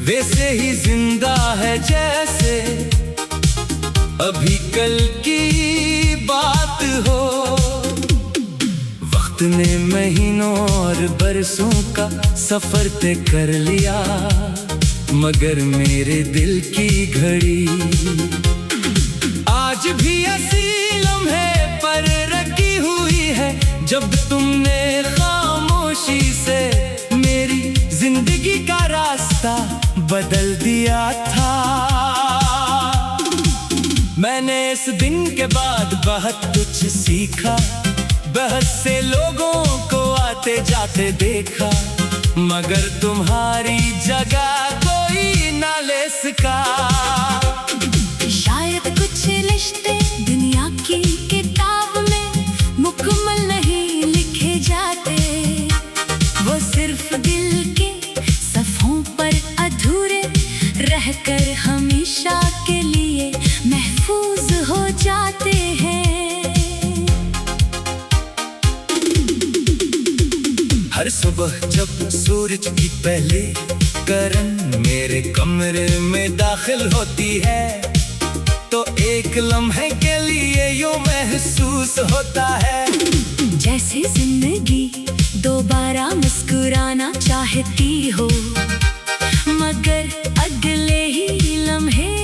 वैसे ही जिंदा है जैसे अभी कल की बात हो। वक्त ने महीनों और बरसों का सफर तय कर लिया, मगर मेरे दिल की घड़ी आज भी ऐसी लम्हे पर रखी हुई है, जब तुमने खामोशी से मेरी जिंदगी का रास्ता बदल दिया था। मैंने इस दिन के बाद बहुत कुछ सीखा, बहुत से लोगों को आते जाते देखा, मगर तुम्हारी जगह कोई ना ले सका। शायद कुछ रिश्ते दुनिया की किताब में मुकम्मल नहीं लिखे जाते, वो सिर्फ दिल के सफ़ों पर अधूरे रहकर हमेशा के लिए महफूज हो जाते हैं। हर सुबह जब सूरज की पहली किरण मेरे कमरे में दाखिल होती है, तो एक लम्हे के लिए यूं महसूस होता है जैसे जिंदगी दोबारा मुस्कुराना चाहती हो, मगर अगले ही लम्हे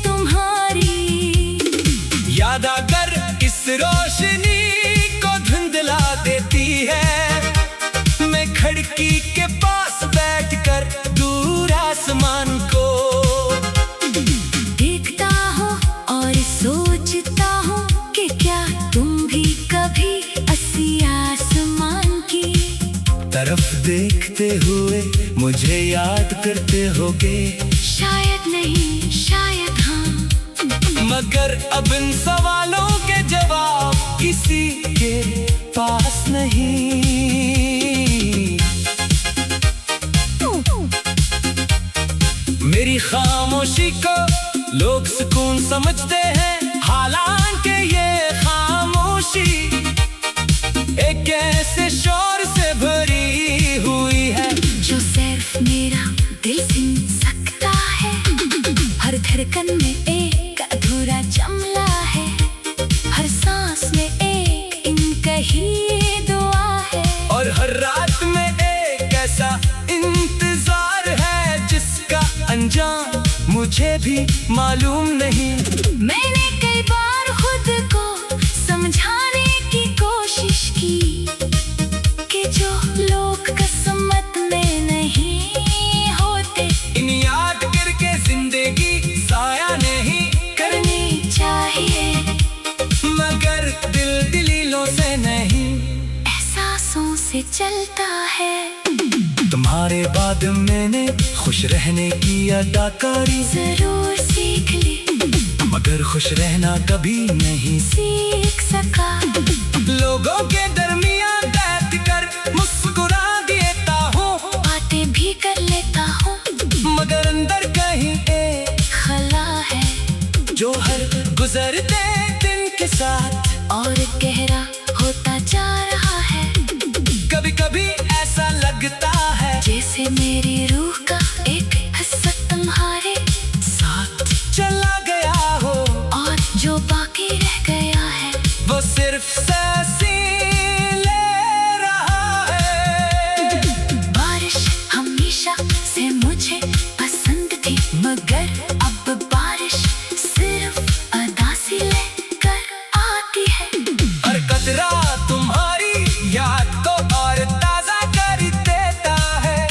तुम्हारी याद आकर इस रोशनी को धुंधला देती है। मैं खिड़की के पास बैठकर दूर आसमान को देखता हूँ और सोचता हूँ कि क्या तुम भी कभी इसी आसमान की तरफ देखते हुए मुझे याद करते होगे। शायद नहीं, शायद हाँ, मगर अब इन सवालों के जवाब किसी के पास नहीं। मेरी खामोशी को लोग सुकून समझते हैं, हालांकि ये खामोशी एक ऐसे शोर से भरी हुई है जो सिर्फ मेरा दिल सुन सकता है। हर धड़कन में एक अधूरा जुमला है, हर सांस में एक इनकही दुआ है, और हर रात में एक ऐसा इंतजार है जिसका अंजाम मुझे भी मालूम नहीं। मैंने कई बार खुद को समझाने की कोशिश की कि जो लोग किस्मत में नहीं होते, इन याद करके जिंदगी जाया नहीं करनी चाहिए, मगर दिल दलीलों से नहीं, एहसासों से चलता है। तुम्हारे बाद मैंने खुश रहने की अदाकारी जरूर सीख ली, मगर खुश रहना कभी नहीं सीख सका। लोगों के दरमियान बैठकर मुस्कुरा देता हूँ, बातें भी कर लेता हूँ, मगर अंदर कहीं एक खला है जो हर गुजरते दिन के साथ और गहरा होता जा रहा है। कभी कभी ऐसा लगता है जैसे मेरी रूह का एक हिस्सा तुम्हारे साथ चला गया हो, और जो बाकी रह गया है वो सिर्फ सांसें ले रहा है। बारिश हमेशा से मुझे पसंद थी, मगर अब बारिश सिर्फ उदासी लेकर आती है। हर कतरा तुम्हारी याद को और ताजा कर देता है।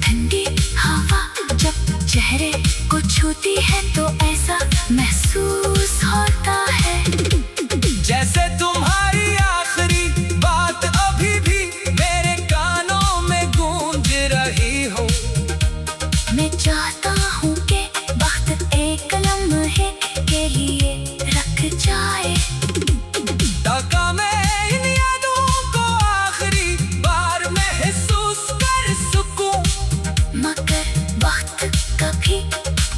ठंडी हवा जब चेहरे को छूती है तो ऐसा महसूस होता है जैसे तुम्हारी आखिरी बात अभी भी मेरे कानों में गूंज रही हो। मैं चाहता हूँ कि वक्त एक लम्हे के लिए रख जाए, ताकि मैं इन यादों को आखिरी बार महसूस कर सकूं। मगर वक्त कभी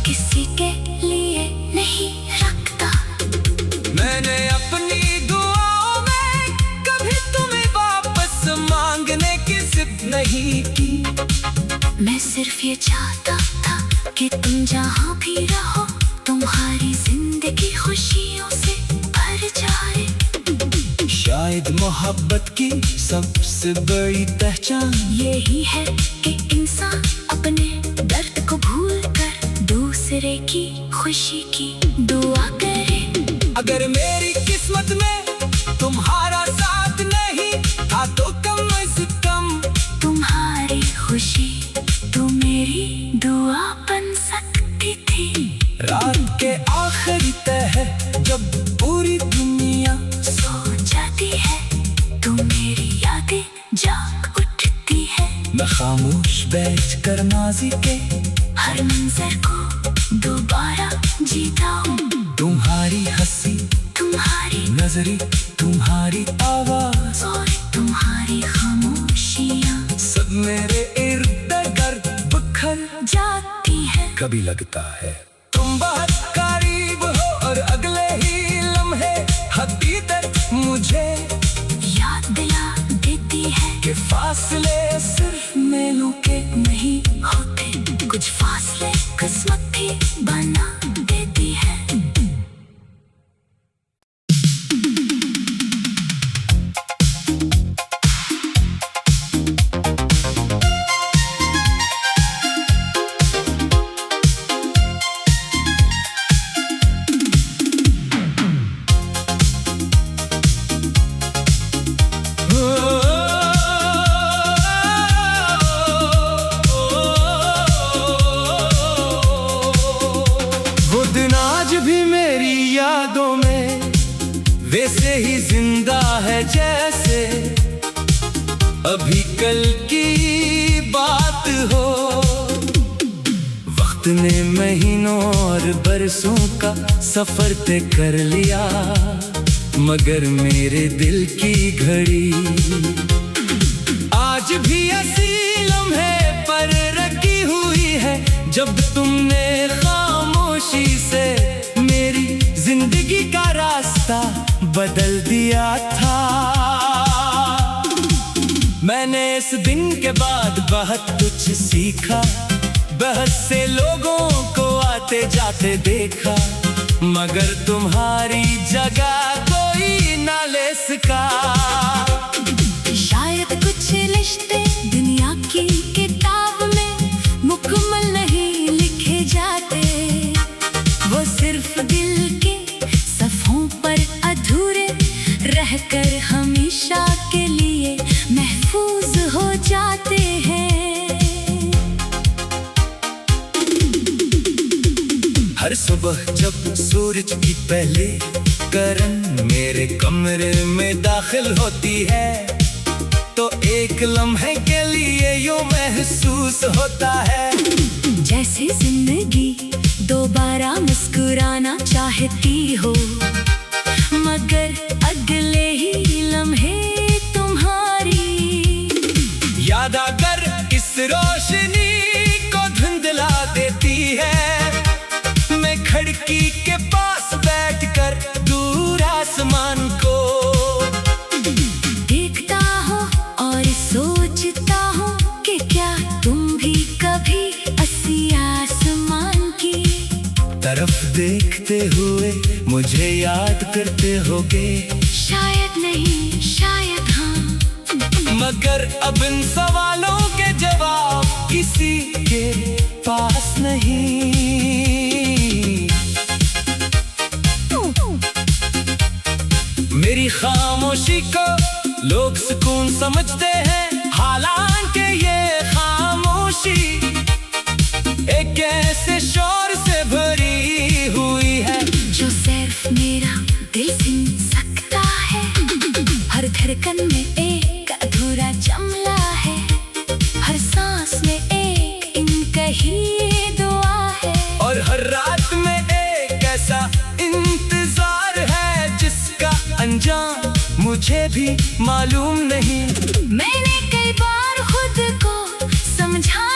किसी के लिए नहीं रखता। मैंने अपनी दुआओं में कभी तुम्हें वापस मांगने की जिद नहीं की। मैं सिर्फ ये चाहता था कि तुम जहाँ भी रहो तुम्हारी जिंदगी खुशियों से भर जाए। शायद मोहब्बत की सबसे बड़ी पहचान यही है कि इंसान अपने दर्द को भूल कर दूसरे की खुशी की दुआ करे। अगर मेरी किस्मत में तुम्हारा साथ नहीं था तो कम से कम तुम्हारी खुशी तो मेरी दुआ बन सकती थी। रात के आखिरी पहर जब पूरी दुनिया सो जाती है तो मेरी यादें जाग उठती है। मैं खामोश बैठ कर माजी के हर मंजर को दोबारा जीता हूँ। तुम्हारी हंसी, तुम्हारी नजरी, तुम्हारी आवाज और तुम्हारी खामोशियाँ सब मेरे इर्द गिर्द बिखर जाती है। कभी लगता है तुम बहुत करीब हो और अगले ही लम्हे हकीकत मुझे याद दिला देती है कि फासले सिर्फ मेलों के नहीं होते, कुछ फासले किस्मत भी बना देती है। वो दिन आज भी मेरी यादों में वैसे ही जिंदा है जैसे अभी कल की बात हो। वक्त ने महीनों और बरसों का सफर तय कर लिया, मगर मेरे दिल की घड़ी आज भी ऐसी लम्हे पर रखी हुई है जब तुमने खामोशी से मेरी जिंदगी का रास्ता बदल दिया था। मैंने इस दिन के बाद बहुत कुछ सीखा, बहुत से लोगों को आते जाते देखा, मगर तुम्हारी जगह कोई ना ले सका। शायद कुछ रिश्ते दुनिया की किताब में मुकम्मल नहीं लिखे जाते, वो सिर्फ दिल के सफ़ों पर अधूरे रहकर हमेशा के लिए महफूज हो जाते हैं। हर सुबह जब सूरज की पहली किरण मेरे कमरे में दाखिल होती है तो एक लम्हे के लिए यूं महसूस होता है जैसे जिंदगी दोबारा मुस्कुराना चाहती हो, मगर अगले ही लम्हे तुम्हारी याद आकर इस रोशनी को धुंधला देती है। मैं खिड़की के पास बैठकर दूर आसमान को देखता हूँ और सोचता हूँ कि क्या तुम भी कभी ऐसी आसमान की तरफ देखते हुए मुझे याद करते होगे। शायद नहीं, शायद हाँ, मगर अब इन सवालों के जवाब किसी के पास नहीं। मेरी खामोशी को लोग सुकून समझते हैं, हालांकि ये खामोशी एक ऐसे शोर से भरी हुई है जो सिर्फ मेरा दिल सुन सकता है। हर धड़कन में एक अधूरा जमला है, हर सांस में एक इनका ही अनजान, मुझे भी मालूम नहीं। मैंने कई बार खुद को समझा